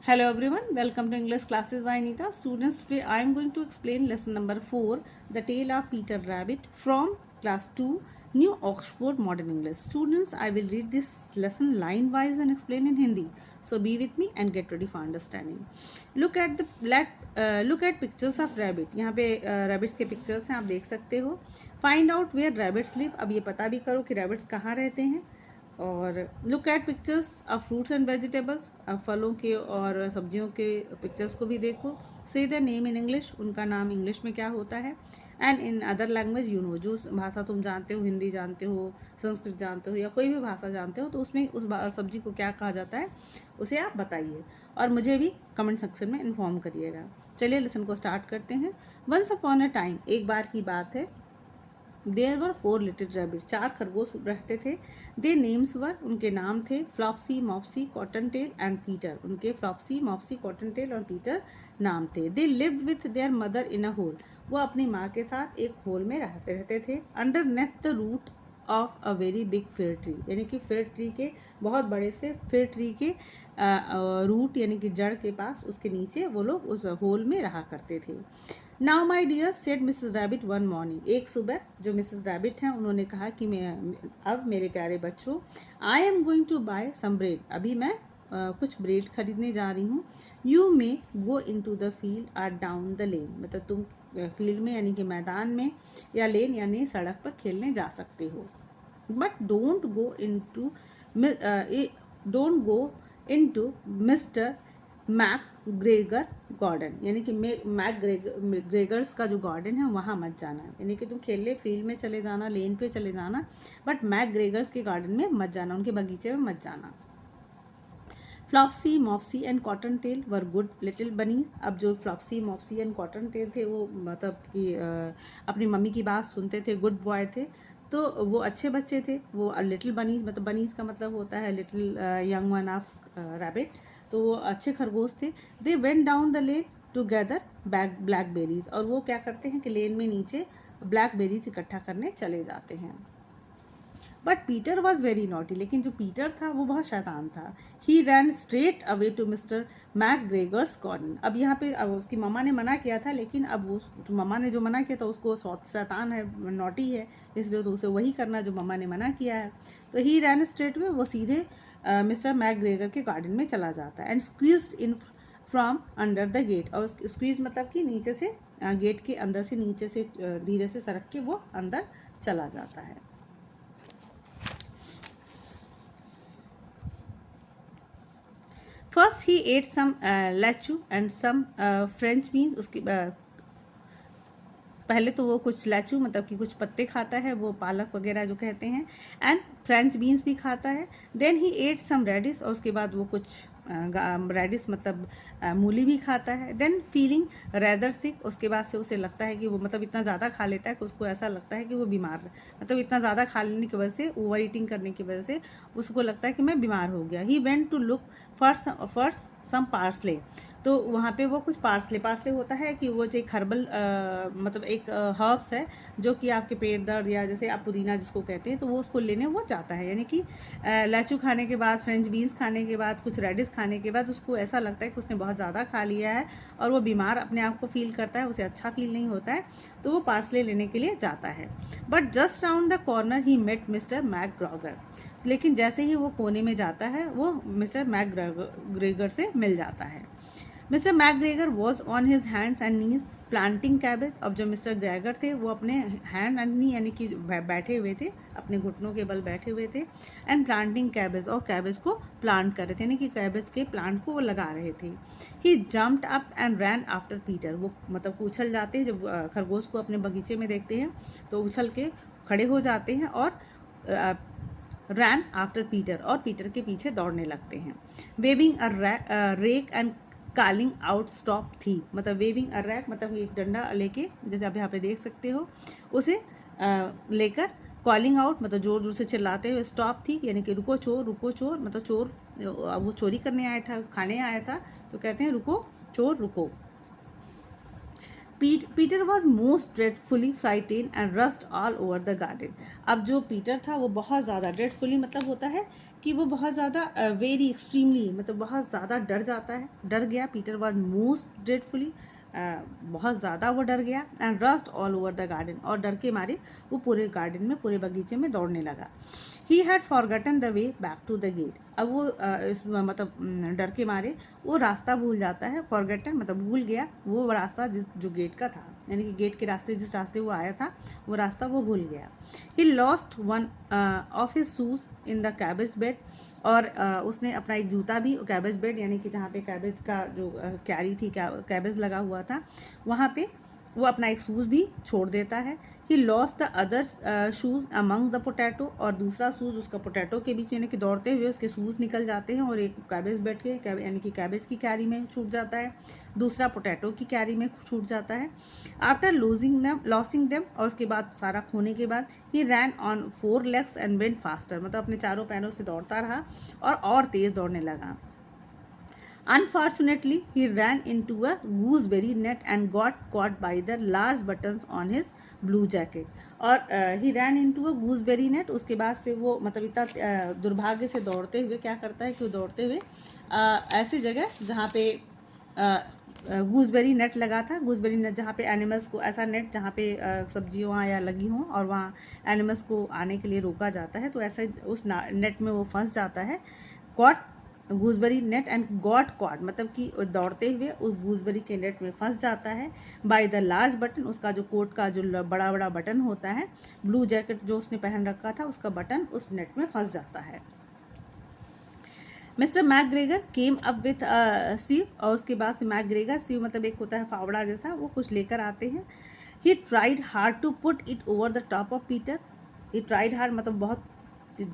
Hello everyone, welcome to English classes by Anita. Students, today I am going to explain lesson number 4, The Tale of Peter Rabbit from class 2, New Oxford Modern English. Students, I will read this lesson line wise and explain in Hindi. So be with me and get ready for understanding. Look at pictures of rabbit. यहाँ पे rabbits के pictures हैं, आप देख सकते हो. Find out where rabbits live. अब ये पता भी करो कि rabbits कहाँ रहते हैं. और look at pictures of fruits and vegetables, फलों के और सब्जियों के पिक्चर्स को भी देखो. से द नेम इन इंग्लिश, उनका नाम इंग्लिश में क्या होता है. And in other language you know, जो भाषा तुम जानते हो, हिंदी जानते हो, संस्कृत जानते हो या कोई भी भाषा जानते हो, तो उसमें उस सब्जी को क्या कहा जाता है उसे आप बताइए और मुझे भी कमेंट सेक्शन में इन्फॉर्म करिएगा. चलिए लेसन को स्टार्ट करते हैं. वंस अपॉन अ टाइम, एक बार की बात है. देयर वर 4 लिटिल रैबिट, 4 खरगोश रहते थे. दे नेम्स वर, उनके नाम थे Flopsy, Mopsy, Cottontail and Peter. उनके फ्लॉप्सी, मॉप्सी, कॉटन टेल और पीटर नाम थे. They lived with their mother in a hole, वो अपनी माँ के साथ एक होल में रहते थे. Under the root of a very big fir tree, यानी कि फिर ट्री के बहुत बड़े से फिर ट्री के रूट यानी कि जड़ के पास, उसके नीचे वो लोग उस होल में रहा करते थे. Now my dear said Mrs Rabbit one morning, एक सुबह जो मिसेस रैबिट हैं उन्होंने कहा कि मैं अब मेरे प्यारे बच्चों, I am going to buy some bread, अभी मैं कुछ ब्रेड खरीदने जा रही हूँ. You may go into the field or down the lane, मतलब तुम फील्ड में यानी कि मैदान में या लेन यानी सड़क पर खेलने जा सकते हो. But don't go into mister McGregor garden, यानी कि मैक ग्रेगर्स का जो गार्डन है वहाँ मत जाना. यानी कि तुम खेलने फील्ड में चले जाना, लेन पे चले जाना, बट मैक ग्रेगर्स के गार्डन में मत जाना, उनके बगीचे में मत जाना. Flopsy, Mopsy and Cottontail were good little bunnies. अब जो Flopsy, Mopsy and Cottontail थे वो मतलब कि अपनी मम्मी की बात सुनते थे, गुड बॉय थे, तो वो अच्छे बच्चे थे. वो लिटिल बनीज, मतलब बनीज का मतलब होता है little young one of rabbit, तो वो अच्छे खरगोश थे. They went down the lane to gather blackberries, और वो क्या करते हैं कि लेन में नीचे ब्लैकबेरीज इकट्ठा करने चले जाते हैं. But Peter was very naughty, लेकिन जो पीटर था वो बहुत शैतान था. He ran straight away to mister McGregor's garden. अब यहाँ पे अब उसकी मम्मा ने मना किया था, लेकिन अब वो मम्मा ने जो मना किया था उसको शैतान है, नॉटी है, इसलिए तो उसे वही करना जो मम्मा ने मना किया है. तो ही रैन स्ट्रेट वे, वो सीधे मिस्टर मैक ग्रेगर के गार्डन में चला जाता है. And squeezed in from under the gate, और स्क्वीज मतलब कि नीचे से गेट के अंदर से नीचे से धीरे से सरक के वो अंदर चला जाता है. First he ate some lettuce and some French beans. उसके पहले तो वो कुछ लैचू मतलब कि कुछ पत्ते खाता है, वो पालक वगैरह जो कहते हैं, एंड फ्रेंच बीन्स भी खाता है. Then he ate some radish, और उसके बाद वो कुछ रेडिस मतलब मूली भी खाता है. देन फीलिंग रैदर सिक, उसके बाद से उसे लगता है कि वो मतलब इतना ज़्यादा खा लेता है कि उसको ऐसा लगता है कि वो बीमार, मतलब इतना ज़्यादा खा लेने की वजह से, ओवर ईटिंग करने की वजह से उसको लगता है कि मैं बीमार हो गया. He went to look for some parsley, तो वहाँ पे वो कुछ पार्सले होता है कि वो जो एक हर्बल मतलब एक हर्ब्स है जो कि आपके पेट दर्द या जैसे आप पुदीना जिसको कहते हैं, तो वो उसको लेने वो जाता है. यानी कि लैचू खाने के बाद, फ्रेंच बीन्स खाने के बाद, कुछ रेडिस खाने के बाद उसको ऐसा लगता है कि उसने बहुत ज़्यादा खा लिया है और वो बीमार अपने आप को फील करता है, उसे अच्छा फील नहीं होता है, तो वो पार्सले लेने के लिए जाता है. But just round the corner he met Mr McGregor, लेकिन जैसे ही वो कोने में जाता है वो मिस्टर मैक ग्रेगर से मिल जाता है. Mr McGregor was on his hands and knees planting cabbage. अब जो मिस्टर ग्रेगर थे वो अपने हैंड एंड नी यानी कि बैठे हुए थे, अपने घुटनों के बल बैठे हुए थे, एंड प्लांटिंग कैबेज, और कैबेज को प्लांट कर रहे थे, यानी कि कैबेज के प्लांट को वो लगा रहे थे. He jumped up and ran after Peter, वो मतलब उछल जाते हैं जब खरगोश को अपने बगीचे में देखते हैं तो उछल के खड़े हो जाते हैं और रैन आफ्टर पीटर, और पीटर के पीछे दौड़ने लगते हैं. Waving a rake and calling out stop thief, मतलब वेविंग अ रैक मतलब एक डंडा लेके, जैसे आप यहाँ पे देख सकते हो, उसे लेकर कॉलिंग आउट मतलब जोर जोर से चिल्लाते हुए स्टॉप थी, यानी कि रुको चोर, मतलब चोर वो चोरी करने आया था, खाने आया था, तो कहते हैं रुको चोर रुको. Peter was most dreadfully frightened and rushed all over the garden. अब जो पीटर था वो बहुत ज़्यादा ड्रेडफुली मतलब होता है कि वो बहुत ज़्यादा वेरी एक्सट्रीमली मतलब बहुत ज़्यादा डर जाता है, डर गया। पीटर वॉज मोस्ट ड्रेडफुली बहुत ज़्यादा वो डर गया and rushed all over the garden, और डर के मारे वो पूरे गार्डन में पूरे बगीचे में दौड़ने लगा। He had forgotten the way back to the gate. अब वो इस मतलब डर के मारे वो रास्ता भूल जाता है। फॉरगटन मतलब भूल गया वो रास्ता जो गेट का था, यानी कि गेट के रास्ते जिस रास्ते वो आया था वो रास्ता वो भूल गया। He lost one of his shoes in the cabbage bed, और उसने अपना एक जूता भी कैबेज बेड यानी कि जहाँ पे कैबेज का जो क्यारी थी, कैबेज लगा हुआ था, वहाँ पे वो अपना एक शूज़ भी छोड़ देता है। He lost the other shoes among the potato, और दूसरा शूज़ उसका पोटैटो के बीच में, यानी कि दौड़ते हुए उसके शूज़ निकल जाते हैं और एक कैबेज बेड के यानी कि कैबेज की क्यारी में छूट जाता है, दूसरा पोटैटो की क्यारी में छूट जाता है। आफ्टर लॉसिंग देम, और उसके बाद सारा खोने के बाद, he ran on 4 legs and went faster, मतलब अपने चारों पैरों से दौड़ता रहा और तेज़ दौड़ने लगा। Unfortunately, he ran into a gooseberry net and got caught by the large buttons on his blue jacket. और he ran into a gooseberry net, उसके बाद से वो मतलब इतना दुर्भाग्य से दौड़ते हुए क्या करता है कि वो दौड़ते हुए ऐसी जगह जहाँ पे गूसबेरी नेट लगा था, गूसबेरी नेट जहाँ पे एनिमल्स को, ऐसा नेट जहाँ पे सब्जियाँ वहाँ या लगी हों और वहाँ एनिमल्स को आने के लिए रोका जाता है, तो ऐसा उस नेट में वो फंस जाता है। Caught gooseberry net and got caught मतलब कि दौड़ते हुए उस गूसबेरी के नेट में फंस जाता है। बाय द लार्ज बटन, उसका जो कोट का जो बड़ा बड़ा बटन होता है, ब्लू जैकेट जो उसने पहन रखा था उसका बटन उस नेट में फंस जाता है। Mister McGregor came up with sieve, और उसके बाद से मैकग्रेगर, सीव मतलब एक होता है फावड़ा जैसा, वो कुछ लेकर आते हैं। He tried hard to put it over the top of Peter. He tried hard मतलब बहुत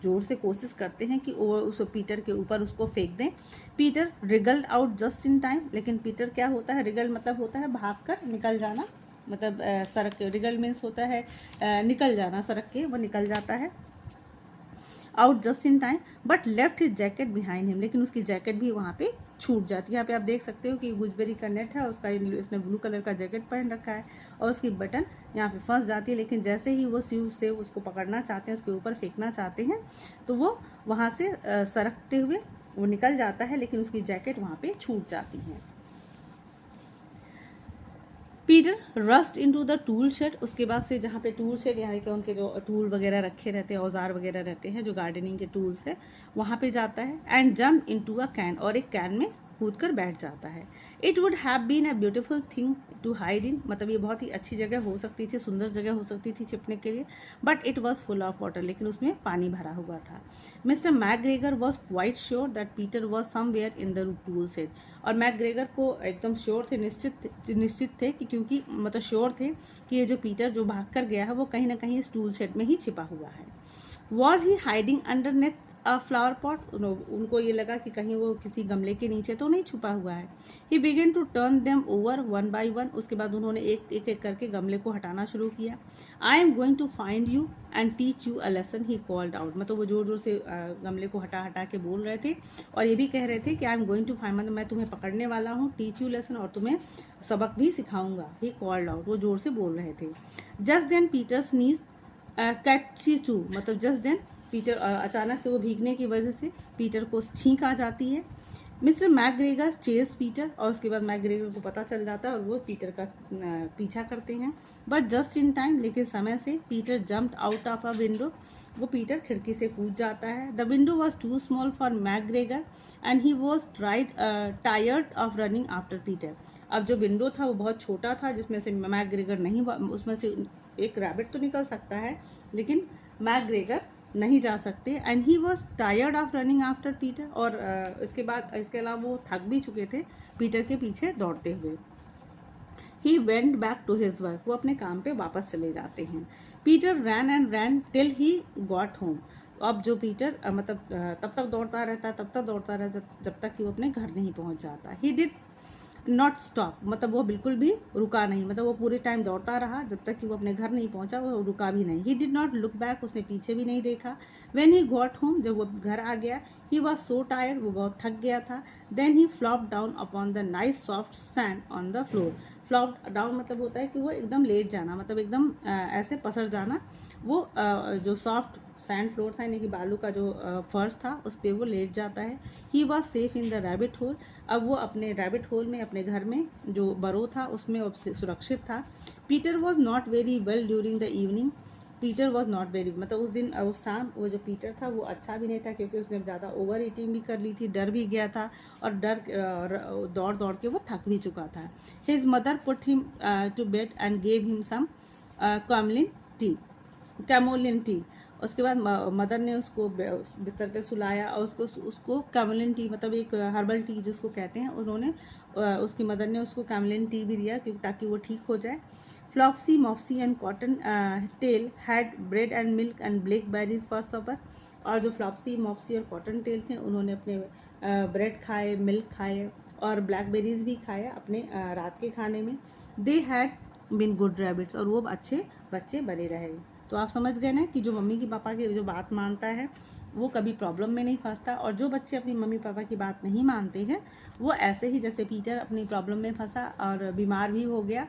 जोर से कोशिश करते हैं कि उस पीटर के ऊपर उसको फेंक दें। Peter रिगल्ड out just in time, लेकिन पीटर क्या होता है, रिगल्ड मतलब होता है भाग कर निकल जाना, मतलब सड़क के, रिगल्ड मीन्स होता है निकल जाना, सड़क के वो निकल जाता है out just in time, but left his jacket behind him, लेकिन उसकी जैकेट भी वहाँ पे छूट जाती है। यहाँ पे आप देख सकते हो कि गूसबेरी का नेट है, उसका इसने ब्लू कलर का जैकेट पहन रखा है और उसकी बटन यहाँ पे फंस जाती है, लेकिन जैसे ही वो सीव से उसको पकड़ना चाहते हैं, उसके ऊपर फेंकना चाहते हैं, तो वो वहाँ से सरकते हुए वो निकल जाता है, लेकिन उसकी जैकेट वहाँ पे छूट जाती है। Peter rushed into the tool shed, उसके बाद से जहाँ पे टूल शेड यानी कि उनके जो टूल वगैरह रखे रहते हैं, औजार वगैरह रहते हैं जो गार्डनिंग के टूल्स है, वहाँ पे जाता है। And jump into a can, और एक कैन में कूद कर बैठ जाता है। It would have been a beautiful thing to hide in, मतलब ये बहुत ही अच्छी जगह हो सकती थी, सुंदर जगह हो सकती थी छिपने के लिए, but it was full of water, लेकिन उसमें पानी भरा हुआ था। Mister McGregor was quite sure that Peter was somewhere in the tool shed, और मैकग्रेगर को एकदम श्योर थे, निश्चित थे कि क्योंकि मतलब श्योर थे कि ये जो पीटर जो भाग कर गया है वो कहीं ना कहीं इस टूल शेड में ही छिपा हुआ है। Was he hiding underneath a flower pot, उनको ये लगा कि कहीं वो किसी गमले के नीचे तो नहीं छुपा हुआ है। He began to turn them over one by one, उसके बाद उन्होंने एक करके गमले को हटाना शुरू किया। I am going to find you and teach you a lesson, he called out, मतलब वो जोर जोर से गमले को हटा हटा के बोल रहे थे और ये भी कह रहे थे कि I am going to find, मतलब मैं तुम्हें पकड़ने वाला हूँ, टीच यू लेसन, और तुम्हें सबक भी सिखाऊंगा। ही कॉल्ड आउट, वो जोर से बोल रहे थे। Just then Peter sneezed kertyschoo, मतलब जस्ट देन पीटर अचानक से वो भीगने की वजह से पीटर को छींक आ जाती है। मिस्टर मैकग्रेगर चेस पीटर, और उसके बाद मैकग्रेगर को पता चल जाता है और वो पीटर का पीछा करते हैं, बट जस्ट इन टाइम, लेकिन समय से। Peter jumped out of a window, वो पीटर खिड़की से कूद जाता है। The window was too small for McGregor and he was tired of running after Peter, अब जो विंडो था वो बहुत छोटा था जिसमें से मैकग्रेगर नहीं, उसमें से एक रैबिट तो निकल सकता है लेकिन मैकग्रेगर नहीं जा सकते। And he was tired of running after Peter, और इसके बाद इसके अलावा वो थक भी चुके थे पीटर के पीछे दौड़ते हुए। He went back to his work, वो अपने काम पे वापस चले जाते हैं। Peter ran and ran till he got home, अब जो पीटर मतलब तब तक दौड़ता रहता जब तक कि वो अपने घर नहीं पहुंच जाता। ही डिड नॉट स्टॉप, मतलब वो बिल्कुल भी रुका नहीं, मतलब वो पूरे टाइम दौड़ता रहा जब तक कि वो अपने घर नहीं पहुंचा, वो रुका भी नहीं। He did not look back, उसने पीछे भी नहीं देखा। व्हेन ही गॉट होम, जब वो घर आ गया, ही वॉज सो टायर्ड, वो बहुत थक गया था। Then he flop down upon the nice soft sand on the floor, flop down मतलब होता है कि वो एकदम लेट जाना, मतलब एकदम ऐसे पसर जाना। वो जो सॉफ्ट सैंड फ्लोर था यानी कि बालू का जो फर्श था उस पर वो लेट जाता है। He was safe in the rabbit hole. अब वो अपने रैबिट होल में, अपने घर में जो बरो था उसमें अब सुरक्षित था। Peter was not very well during the evening. Peter was not very, मतलब उस दिन उस शाम वो जो पीटर था वो अच्छा भी नहीं था, क्योंकि उसने ज़्यादा ओवर ईटिंग भी कर ली थी, डर भी गया था, और दौड़ दौड़ के वो थक भी चुका था। His mother put him to bed and gave him some camomile tea. उसके बाद मदर ने उसको बिस्तर पे सुलाया और उसको कैमोलिन टी, मतलब एक हर्बल टी जिसको कहते हैं, उन्होंने उसकी मदर ने उसको कैमोलिन टी भी दिया क्योंकि ताकि वो ठीक हो जाए। Flopsy, Mopsy and Cottontail had bread and milk and blackberries for supper. और जो फ्लॉप्सी, मॉप्सी और कॉटन टेल थे उन्होंने अपने ब्रेड खाए, मिल्क खाए और ब्लैकबेरीज भी खाए अपने रात के खाने में। They had been good rabbits, और वो अच्छे बच्चे बने रहे। तो आप समझ गए ना कि जो मम्मी की पापा की जो बात मानता है वो कभी प्रॉब्लम में नहीं फंसता, और जो बच्चे अपनी मम्मी पापा की बात नहीं मानते हैं वो ऐसे ही, जैसे पीटर अपनी प्रॉब्लम में फंसा और बीमार भी हो गया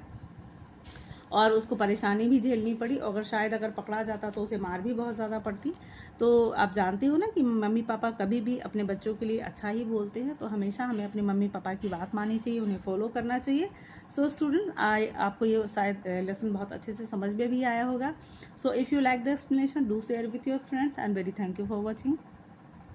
और उसको परेशानी भी झेलनी पड़ी, अगर शायद अगर पकड़ा जाता तो उसे मार भी बहुत ज़्यादा पड़ती। तो आप जानते हो ना कि मम्मी पापा कभी भी अपने बच्चों के लिए अच्छा ही बोलते हैं, तो हमेशा हमें अपने मम्मी पापा की बात माननी चाहिए, उन्हें फॉलो करना चाहिए। सो स्टूडेंट, आपको ये शायद लेसन बहुत अच्छे से समझ में भी आया होगा। So if you like the explanation, do share with your friends and very thank you for watching.